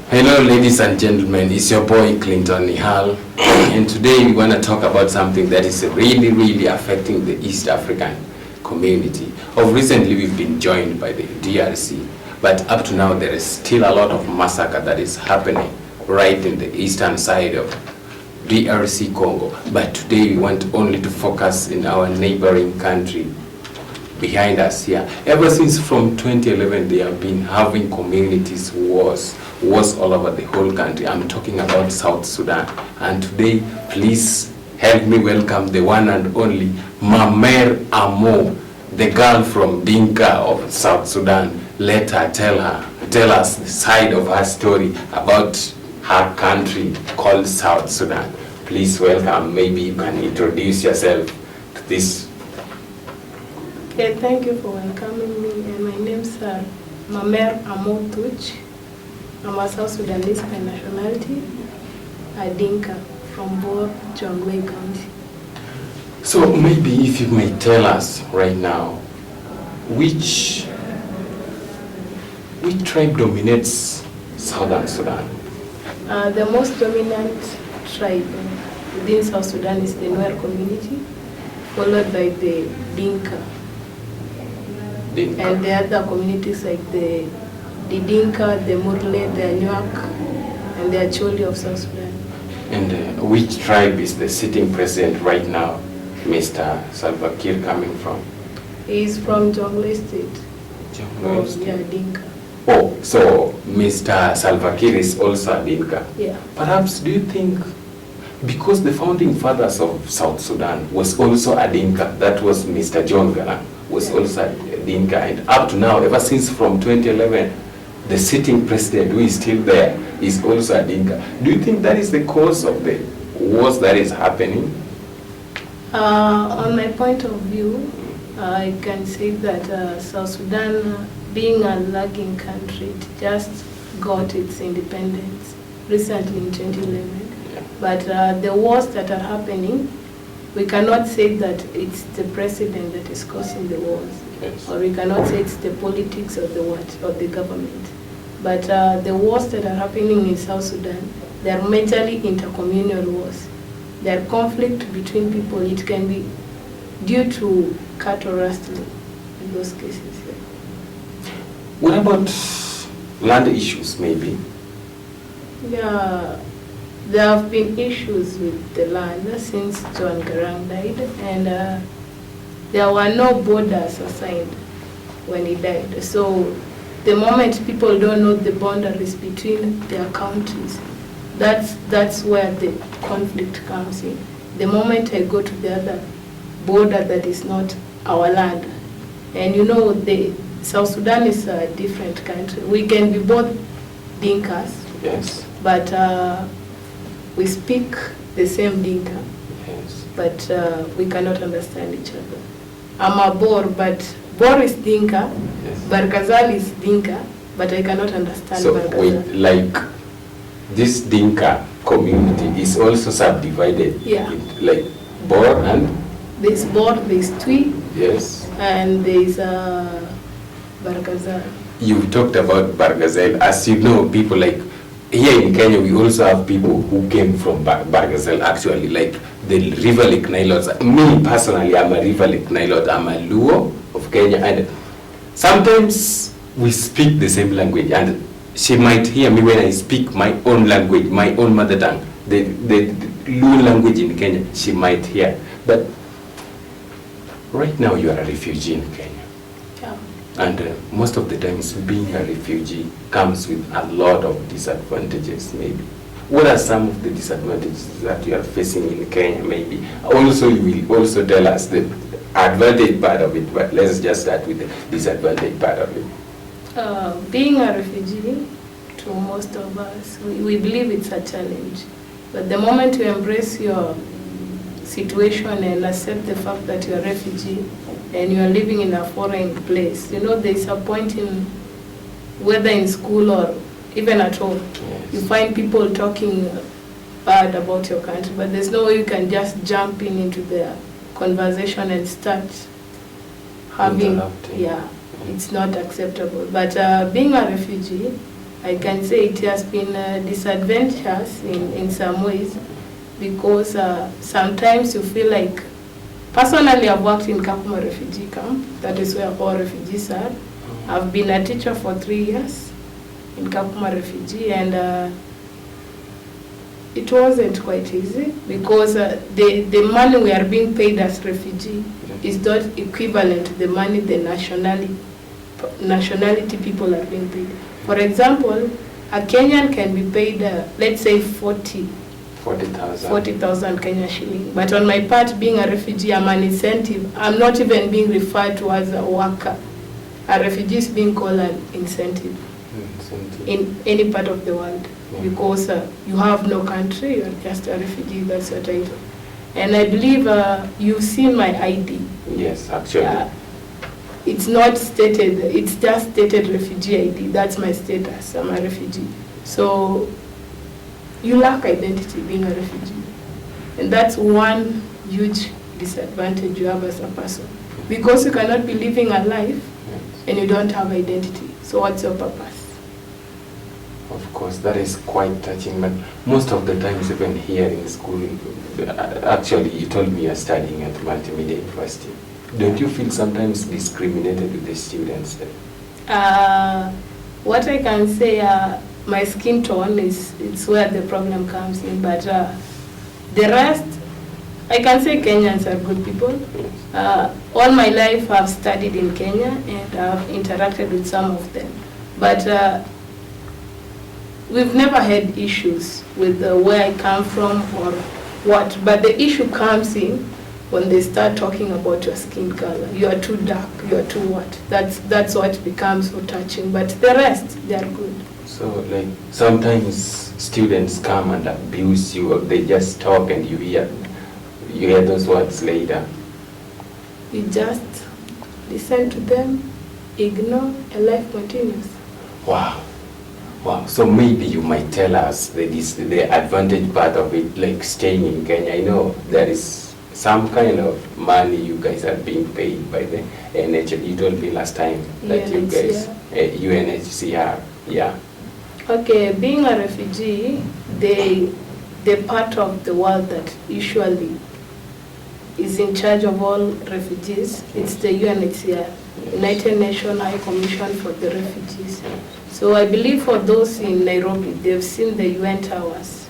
Hello, ladies and gentlemen. It's your boy Clinton Nihal, and today we want to talk about something that is really affecting the East African community. Recently, we've been joined by the DRC, but up to now, there is still a lot of massacre that is happening right in the eastern side of DRC Congo. But today, we want only to focus in our neighboring country behind us here. Ever since from 2011, they have been having communities wars all over the whole country. I'm talking about South Sudan. And today, please help me welcome the one and only Mamer Amo, the girl from Dinka of South Sudan. Let her tell us the side of her story about her country called South Sudan. Please welcome. Maybe you can introduce yourself to this. Okay, thank you for welcoming me. And my name's Mamer Amo Tuch. I'm a South Sudanese by nationality, a Dinka from Bor, Jonglei County. So maybe if you may tell us right now, which tribe dominates Southern Sudan? The most dominant tribe within South Sudan is the Nuer community, followed by the Dinka. And the other communities like the Dinka, the Murle, the Anuak, and the Acholi of South Sudan. And which tribe is the sitting president right now, Mr. Salva Kiir, coming from? He is from Jonglei State. Jonglei State. Yeah, Dinka. Oh, so Mr. Salva Kiir is also a Dinka? Yeah. Perhaps do you think, because the founding fathers of South Sudan was also a Dinka, that was Mr. John Garang, was also a Dinka, and up to now, ever since from 2011, the sitting president who is still there is also a Dinka. Do you think that is the cause of the wars that is happening? On my point of view, I can say that South Sudan, being a lagging country, it just got its independence recently in 2011. Yeah. But the wars that are happening, we cannot say that it's the president that is causing the wars. Yes. Or we cannot say it's the politics of the government. But the wars that are happening in South Sudan, they are majorly intercommunal wars. They are conflict between people. It can be due to cattle rustling in those cases. Yeah. What about land issues, maybe? Yeah, there have been issues with the land since John Garang died, and there were no borders assigned when he died. So the moment people don't know the boundaries between their counties, that's where the conflict comes in. The moment I go to the other border that is not our land, and you know, the South Sudan is a different country. We can be both Dinkas, Yes. but we speak the same Dinka, Yes. but we cannot understand each other. I'm a Bor, but Bor is Dinka, Yes. Barkazal is Dinka, but I cannot understand So Barkazal. wait, like this Dinka community is also subdivided? Yeah. Like Bor and? There's Bor, there's Twi, Yes. and there's Barkazal. You've talked about Bargazel. As you know, people like here in Kenya, we also have people who came from Bargazel actually, like the River Lake Nilotes. Me personally, I'm a River Lake Nilote. I'm a Luo of Kenya, and sometimes we speak the same language, and she might hear me when I speak my own language, my own mother tongue, the Luo language in Kenya, she might hear. But right now you are a refugee in Kenya. Yeah. And most of the times being a refugee comes with a lot of disadvantages maybe. What are some of the disadvantages that you are facing in Kenya maybe? Also, you will also tell us the advantage part of it, but let's just start with the disadvantage part of it. Being a refugee, to most of us, we believe it's a challenge. But the moment you embrace your situation and accept the fact that you're a refugee and you're living in a foreign place, you know, there's a point in, whether in school or even at home, Yes. you find people talking bad about your country, but there's no way you can just jump into the conversation and start having, Interrupting. yeah, it's not acceptable. But being a refugee, I can say it has been disadvantageous in some ways, because sometimes you feel like, personally I've worked in Kakuma refugee camp, that is where all refugees are. I've been a teacher for 3 years in Kakuma refugee, and it wasn't quite easy, because the money we are being paid as refugee is not equivalent to the money the nationality people are being paid. For example, a Kenyan can be paid, let's say 40,000 Kenya shilling. But on my part, being a refugee, I'm an incentive. I'm not even being referred to as a worker. A refugee is being called an incentive in any part of the world, because you have no country, you're just a refugee, that's your title. And I believe you've seen my ID. Yes, actually. It's not stated, it's just stated refugee ID. That's my status, I'm a refugee. So you lack identity being a refugee. And that's one huge disadvantage you have as a person. Because you cannot be living a life and you don't have identity. So what's your purpose? Of course, that is quite touching, but most of the times, even here in school, actually you told me you're studying at Multimedia University. Don't you feel sometimes discriminated with the students there? What I can say, my skin tone it's where the problem comes in, but the rest, I can say Kenyans are good people. All my life I've studied in Kenya and I've interacted with some of them, but we've never had issues with where I come from or what, but the issue comes in when they start talking about your skin color. You are too dark, you are too what. That's what becomes so touching, but the rest, they are good. So like sometimes students come and abuse you, or they just talk and you hear those words later. You just listen to them, ignore, and life continues. Wow. Wow. So maybe you might tell us the advantage part of it, like staying in Kenya. I know there is some kind of money you guys are being paid by the NHL. You told me last time that you guys, UNHCR, yeah. Okay, being a refugee, the part of the world that usually is in charge of all refugees, it's the UNHCR, United Nations High Commission for the Refugees. So I believe for those in Nairobi, they've seen the UN towers.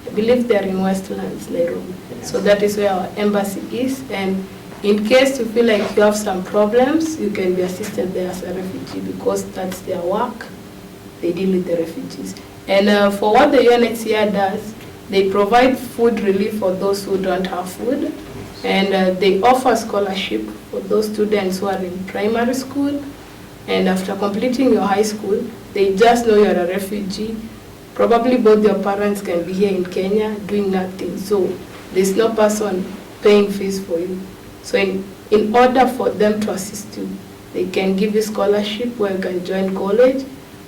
I believe they're in Westlands, Nairobi. So that is where our embassy is. And in case you feel like you have some problems, you can be assisted there as a refugee, because that's their work. They deal with the refugees. And for what the UNHCR does, they provide food relief for those who don't have food. And they offer scholarship for those students who are in primary school. And after completing your high school, they just know you're a refugee. Probably both your parents can be here in Kenya doing nothing. So there's no person paying fees for you. So in order for them to assist you, they can give you scholarship where you can join college.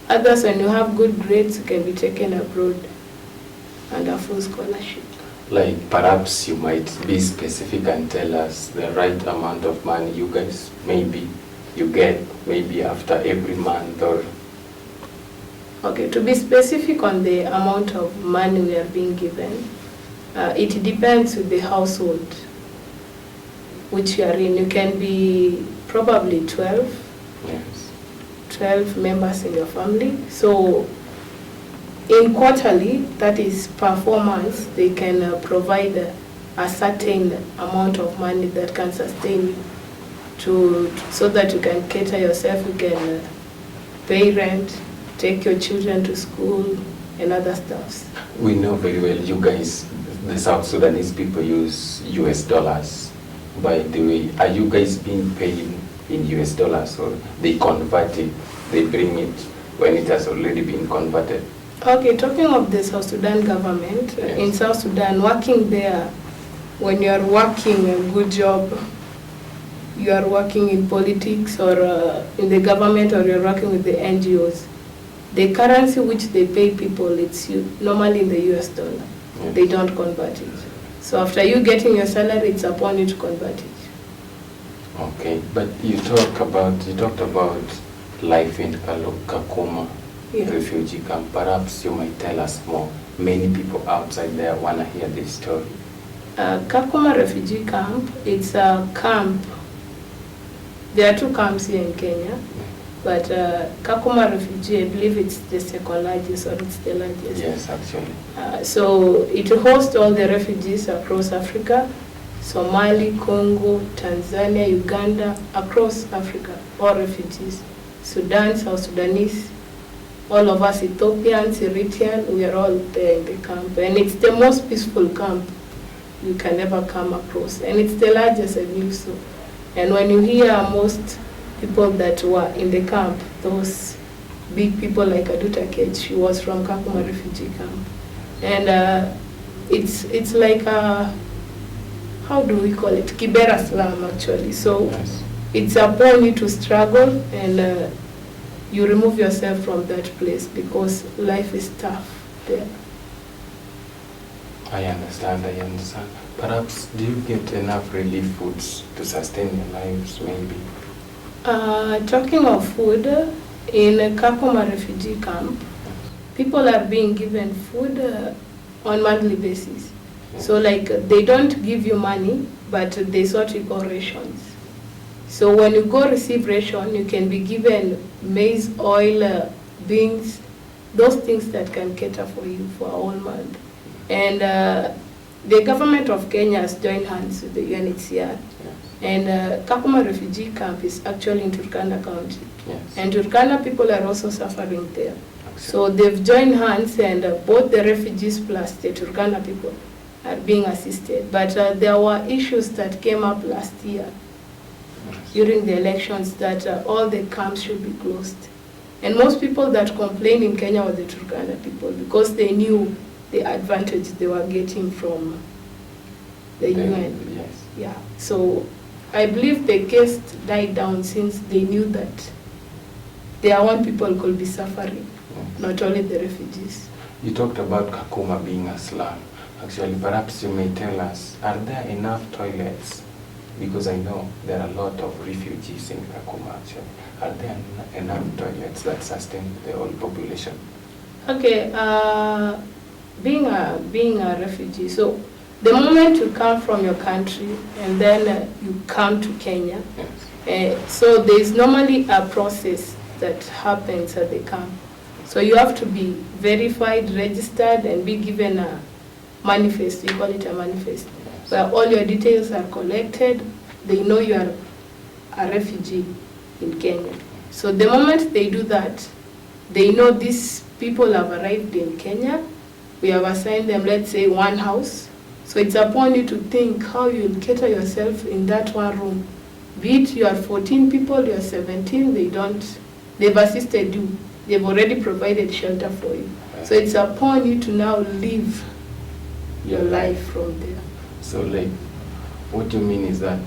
Others, when you have good grades, you can be taken abroad under full scholarship. Like perhaps you might be specific and tell us the right amount of money you guys maybe you get maybe after every month, or... Okay, to be specific on the amount of money we are being given, it depends with the household which you are in. You can be probably 12 members in your family. So in quarterly, that is performance, they can provide a certain amount of money that can sustain you so that you can cater yourself, you can pay rent, take your children to school and other stuff. We know very well you guys, the South Sudanese people, use US dollars. By the way, are you guys being paid in US dollars, or they convert it, they bring it when it has already been converted? Okay, talking of the South Sudan government, yes. In South Sudan, working there, when you are working a good job, you are working in politics or in the government, or you are working with the NGOs, the currency which they pay people, it's normally in the US dollar. Yes. They don't convert it. So after you getting your salary, it's upon you to convert it. Okay, but you talked about life in Kakuma. refugee camp. Perhaps you might tell us more. Many people outside there want to hear this story. Kakuma refugee camp, it's a camp. There are 2 camps here in Kenya, but Kakuma refugee, I believe it's the second largest or it's the largest. Yes, actually. So it hosts all the refugees across Africa, Somali, Congo, Tanzania, Uganda, across Africa, all refugees. Sudan, South Sudanese, all of us Ethiopians, Eritrean, we are all there in the camp. And it's the most peaceful camp you can ever come across. And it's the largest, I believe so. And when you hear most people that were in the camp, those big people like Aduta Kech, she was from Kakuma refugee camp. And it's like a, how do we call it? Kibera slum actually. So Yes. it's upon you to struggle and you remove yourself from that place because life is tough there. I understand. Perhaps do you get enough relief foods to sustain your lives, maybe? Talking of food, in Kakuma refugee camp, people are being given food on monthly basis. So like they don't give you money, but they sort you call rations. So when you go receive ration, you can be given maize, oil, beans, those things that can cater for you for a whole month. And the government of Kenya has joined hands with the UNHCR. Yes. And Kakuma refugee camp is actually in Turkana County. Yes. And Turkana people are also suffering there. So they've joined hands and both the refugees plus the Turkana people are being assisted. But there were issues that came up last year during the elections that all the camps should be closed. And most people that complained in Kenya were the Turkana people because they knew the advantage they were getting from the UN. Yes. Yeah. So I believe the case died down since they knew that their own people could be suffering, not only the refugees. You talked about Kakuma being a slum. Actually, perhaps you may tell us, are there enough toilets? Because I know there are a lot of refugees in Kakuma actually. Are there enough toilets that sustain the whole population? Okay, being a refugee, so the moment you come from your country and then you come to Kenya, Yes. So there is normally a process that happens at the camp. So you have to be verified, registered, and be given a manifest. We call it a manifest, where all your details are collected. They know you are a refugee in Kenya. So the moment they do that, they know these people have arrived in Kenya. We have assigned them, let's say, one house. So it's upon you to think how you'll cater yourself in that one room. Be it you are 14 people, you are 17, they've assisted you. They've already provided shelter for you. So it's upon you to now live your life from there. So like, what you mean is that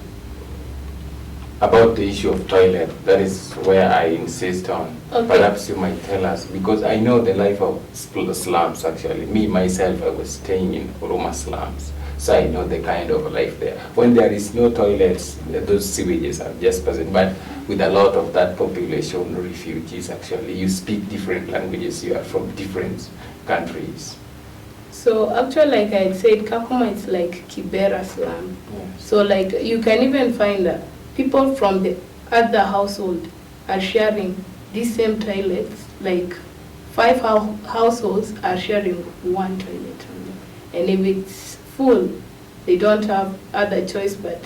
about the issue of toilet, that is where I insist on. Okay. Perhaps you might tell us, because I know the life of slums actually. Me, myself, I was staying in Roma slums. So I know the kind of life there. When there is no toilets, those sewages are just present. But with a lot of that population, refugees actually, you speak different languages, you are from different countries. So actually, like I said, Kakuma is like Kibera slum. Yes. So like you can even find people from the other household are sharing these same toilets. Like 5 households are sharing one toilet only. And if it's full, they don't have other choice but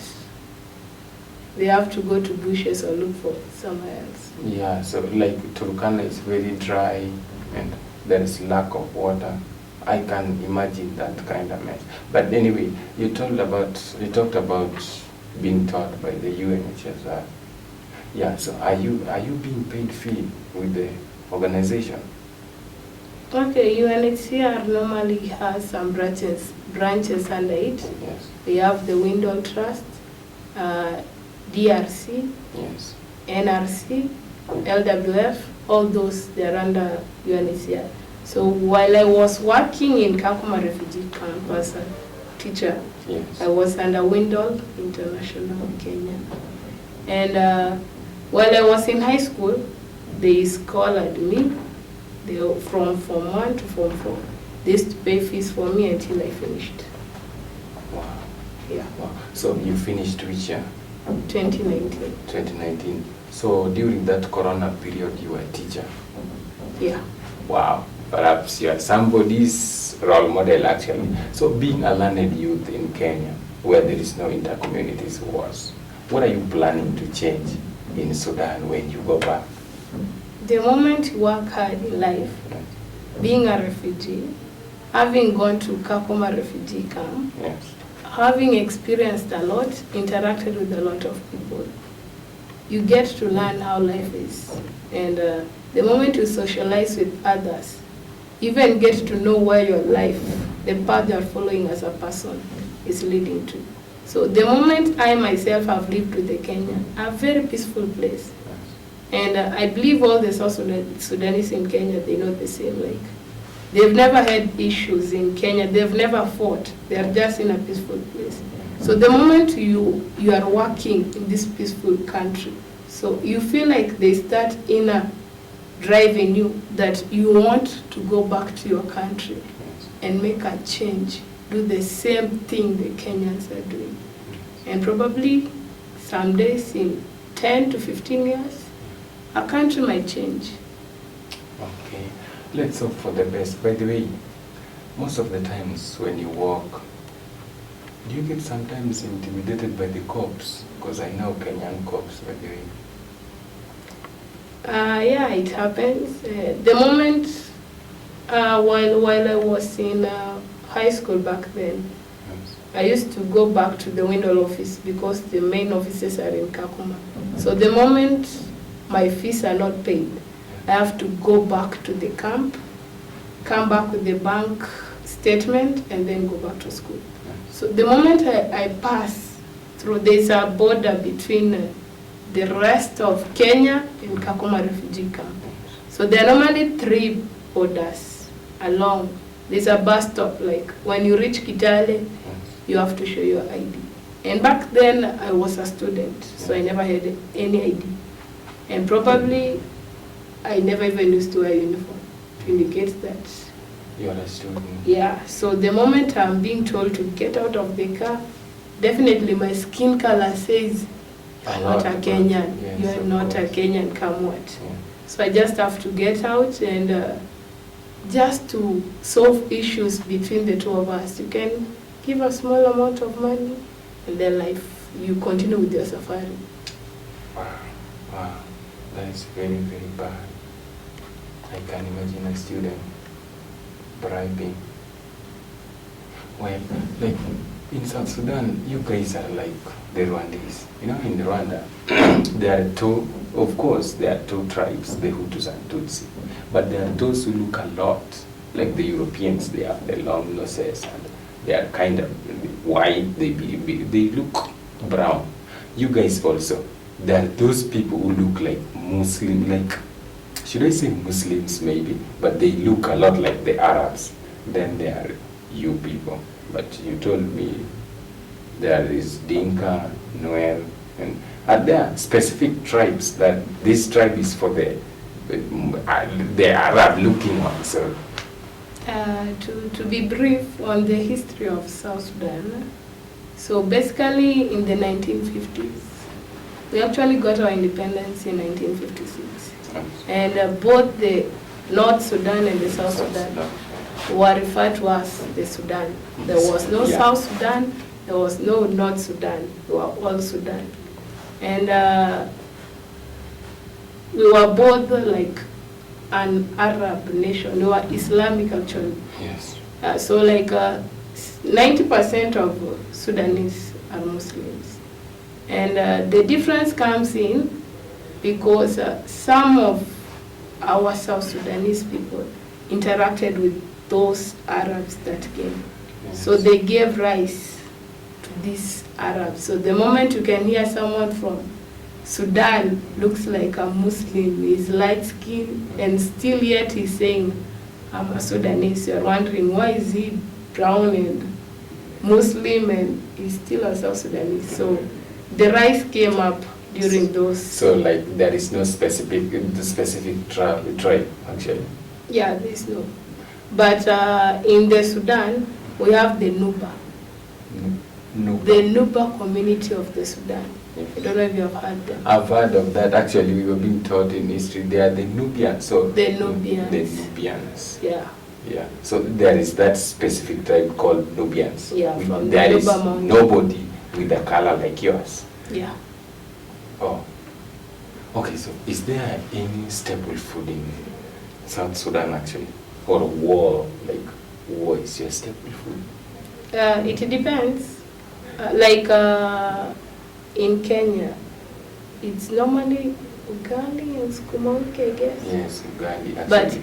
they have to go to bushes or look for somewhere else. Yeah, so like Turkana is very dry and there is lack of water. I can imagine that kind of mess. But anyway, you talked about being taught by the UNHCR. Yeah, so are you being paid fee with the organization? Okay, UNHCR normally has some branches under it. Yes. They have the Windle Trust, DRC, Yes. NRC, LWF, all those, they're under UNHCR. So while I was working in Kakuma refugee camp as a teacher, Yes. I was under Windle International Kenya. And while I was in high school, they scholared me. from Form 1 to Form 4. They used to pay fees for me until I finished. Wow. Yeah. Wow. So you finished which year? 2019. 2019. So during that Corona period, you were a teacher. Yeah. Wow. Perhaps you are somebody's role model actually. So being a learned youth in Kenya, where there is no inter-communities wars, what are you planning to change in Sudan when you go back? The moment you work hard in life, being a refugee, having gone to Kakuma refugee camp, Yes. having experienced a lot, interacted with a lot of people, you get to learn how life is. And the moment you socialize with others, you even get to know where your life, the path you're following as a person, is leading to. So the moment I myself have lived with the Kenyan, a very peaceful place. And I believe all the South Sudanese in Kenya, they know the same. Like, they've never had issues in Kenya. They've never fought. They're just in a peaceful place. So the moment you are working in this peaceful country, so you feel like they start inner driving you that you want to go back to your country and make a change, do the same thing the Kenyans are doing. And probably some days in 10 to 15 years, our country might change. Okay. Let's hope for the best. By the way, most of the times when you walk, do you get sometimes intimidated by the cops? Because I know Kenyan cops, by the way. Yeah, it happens. The moment while I was in high school back then, Yes. I used to go back to the window office because the main offices are in Kakuma. So the moment my fees are not paid, I have to go back to the camp, come back with the bank statement, and then go back to school. So the moment I pass through, there's a border between the rest of Kenya and Kakuma refugee camp. So there are normally 3 borders along. There's a bus stop, like when you reach Kitale, you have to show your ID. And back then I was a student, so I never had any ID. And probably I never even used to wear uniform to indicate that. You are a student. Yeah, so the moment I'm being told to get out of the car, definitely my skin color says, you're not a Kenyan, Yes, you're of not a course. Kenyan, come what? Yeah. So I just have to get out and just to solve issues between the two of us. You can give a small amount of money and then you continue with your safari. Wow. Wow. That is very, very bad. I can imagine a student bribing. Well, like in South Sudan, you guys are like the Rwandese. You know, in Rwanda, there are there are 2 tribes, the Hutus and Tutsi. But there are those who look a lot like the Europeans. They have the long noses and they are kind of white. They look brown. You guys also, there are those people who look like Muslim, like, should I say Muslims maybe, but they look a lot like the Arabs. Then there are you people. But you told me there is Dinka, Nuer, and are there specific tribes that this tribe is for the Arab-looking ones? So. To be brief on the history of South Sudan, so basically in the 1950s, we actually got our independence in 1956. And both the North Sudan and the South Sudan were referred to as the Sudan. There was no South Sudan, there was no North Sudan, we were all Sudan. And we were both like an Arab nation, we were Islamic actually. Yes. So like 90% of Sudanese are Muslims. And the difference comes in because some of our South Sudanese people interacted with those Arabs that came. Yes. So they gave rise to these Arabs. So the moment you can hear someone from Sudan looks like a Muslim, is light skinned, and still yet he's saying, I'm a Sudanese, you're wondering why is he brown and Muslim and he's still a South Sudanese. So the rise came up during those. So like there is no specific tribe actually. Yeah, there's no. But in the Sudan, we have the Nuba. Nuba. The Nuba community of the Sudan. I don't know if you have heard them. I've heard of that. Actually, we were being taught in history. They are the Nubians. So The Nubians. The Nubians. Yeah. Yeah. So there is that specific tribe called Nubians. Yeah. From there the is Nuba Mountain. nobody with a color like yours. Yeah. Oh. Okay. So is there any staple food in South Sudan actually, or war? Like war is your staple food? It depends. In Kenya, it's normally ugali and sukuma wiki, I guess. Yes, ugali actually. But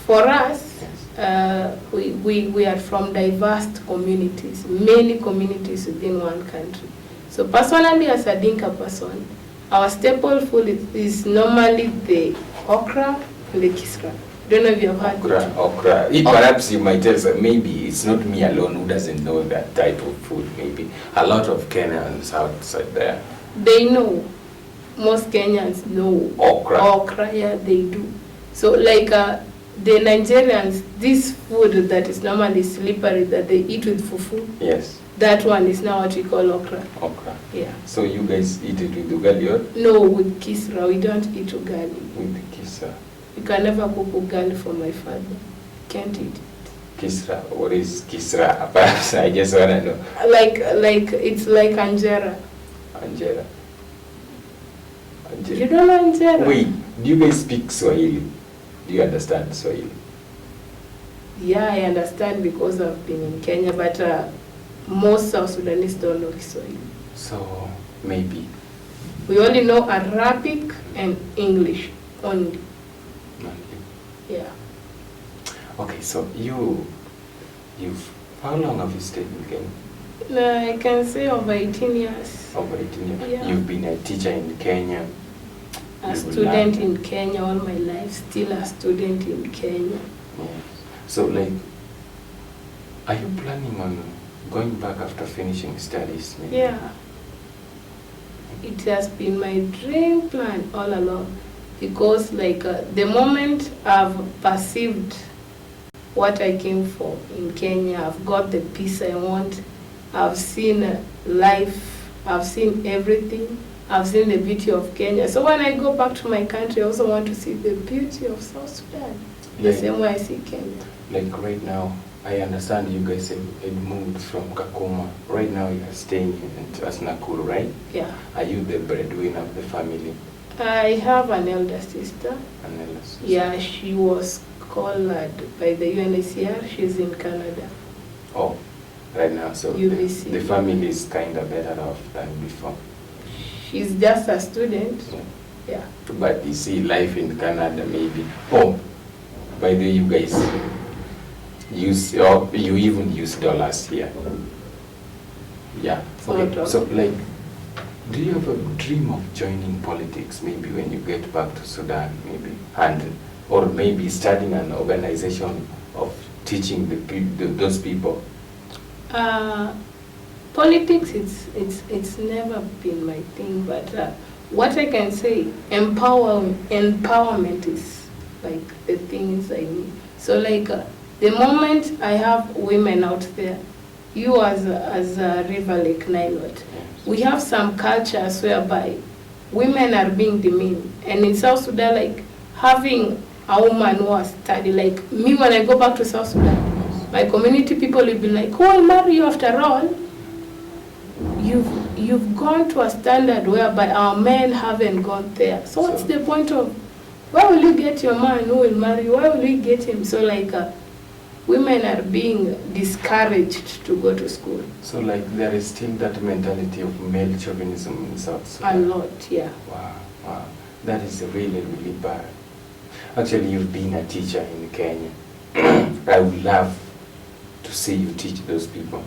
for us, yes. we are from diverse communities, many communities within one country. So personally, as a Dinka person, our staple food is normally the okra and the kisra. Don't know if you have heard okra. Perhaps you might tell, maybe it's not me alone who doesn't know that type of food. Maybe a lot of Kenyans outside there. They know. Most Kenyans know okra. Okra, yeah, they do. So the Nigerians, this food that is normally slippery that they eat with fufu. Yes. That one is now what we call okra. Okra. Yeah. So you guys eat it with ugali or? No, with kisra. We don't eat ugali. With the kisra. You can never cook ugali for my father. Can't eat it. Kisra. What is kisra? Perhaps I just wanna know. It's like anjera. Anjera. You don't know anjera? Wait, do you guys speak Swahili? Do you understand Swahili? Yeah, I understand because I've been in Kenya, but most South Sudanese don't know Kiswahili. So maybe. We only know Arabic and English only. Yeah. Okay, so how long have you stayed in Kenya? I can say over 18 years. Over 18 years. Yeah. You've been a teacher in Kenya. A student in Kenya all my life, still a student in Kenya. Yes. So are you planning on going back after finishing studies? Maybe? Yeah. It has been my dream plan all along. Because the moment I've perceived what I came for in Kenya, I've got the peace I want, I've seen life, I've seen everything, I've seen the beauty of Kenya. So when I go back to my country, I also want to see the beauty of South Sudan, the same way I see Kenya. Like right now, I understand you guys had moved from Kakuma. Right now you are staying in Nakuru, right? Yeah. Are you the breadwinner of the family? I have an elder sister. An elder sister? Yeah, she was called by the UNHCR. She's in Canada. Oh, right now. So the family is kind of better off than before. She's just a student. Yeah. But you see, life in Canada maybe. Oh, by the way, you guys you even use dollars here. Yeah. Okay. So do you have a dream of joining politics maybe when you get back to Sudan, maybe, or maybe starting an organization of teaching those people? Politics, it's never been my thing, but what I can say, empowerment is the things I need. So the moment I have women out there, you as a River Lake Nilote, we have some cultures whereby women are being demeaned. And in South Sudan, having a woman who has studied, me when I go back to South Sudan, my community people will be like, who will marry you after all? You've gone to a standard whereby our men haven't gone there. So what's the point of, where will you get your man who will marry you? Where will you get him? So women are being discouraged to go to school. So there is still that mentality of male chauvinism in South Sudan? A lot, yeah. Wow. That is really, really bad. Actually, you've been a teacher in Kenya. I would love to see you teach those people.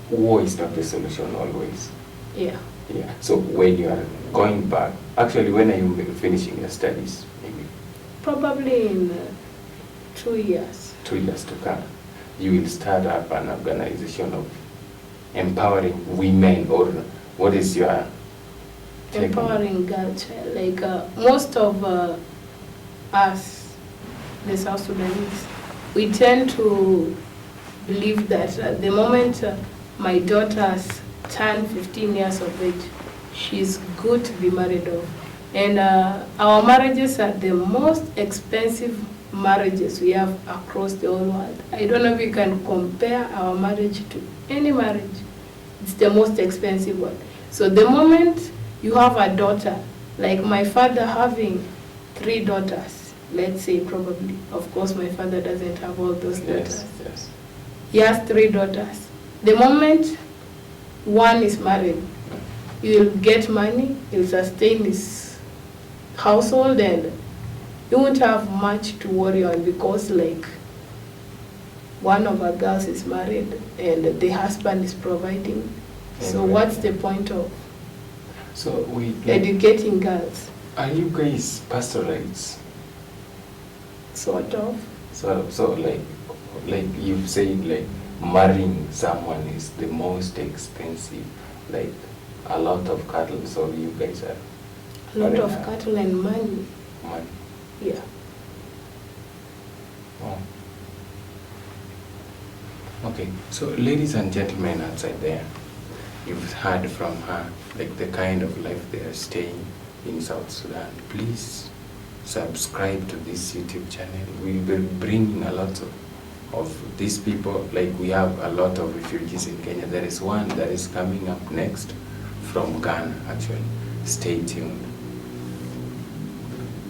War is not the solution always. Yeah. Yeah. So when you are going back, actually, when are you finishing your studies? Maybe? Probably in 2 years. 2 years to come. You will start up an organization of empowering women, or what is your empowering girl child? Most of us the South Sudanese, we tend to believe that the moment my daughters turn 15 years of age, she's good to be married off. And our marriages are the most expensive marriages we have across the whole world. I don't know if you can compare our marriage to any marriage. It's the most expensive one. So the moment you have a daughter, like my father having 3 daughters, let's say probably, of course my father doesn't have all those daughters. Yes. He has 3 daughters. The moment one is married, he will get money, he'll sustain his household, and you won't have much to worry on, because like one of our girls is married and the husband is providing. So what's the point of educating girls? Are you guys pastoralists? Sort of. So like you've said, like marrying someone is the most expensive, like a lot of cattle. So you guys are A lot of cattle and money. money. Yeah. Oh. Okay, so ladies and gentlemen outside there, you've heard from her, like the kind of life they are staying in South Sudan. Please subscribe to this YouTube channel. We'll be bringing a lot of these people. Like we have a lot of refugees in Kenya. There is one that is coming up next from Ghana, actually. Stay tuned.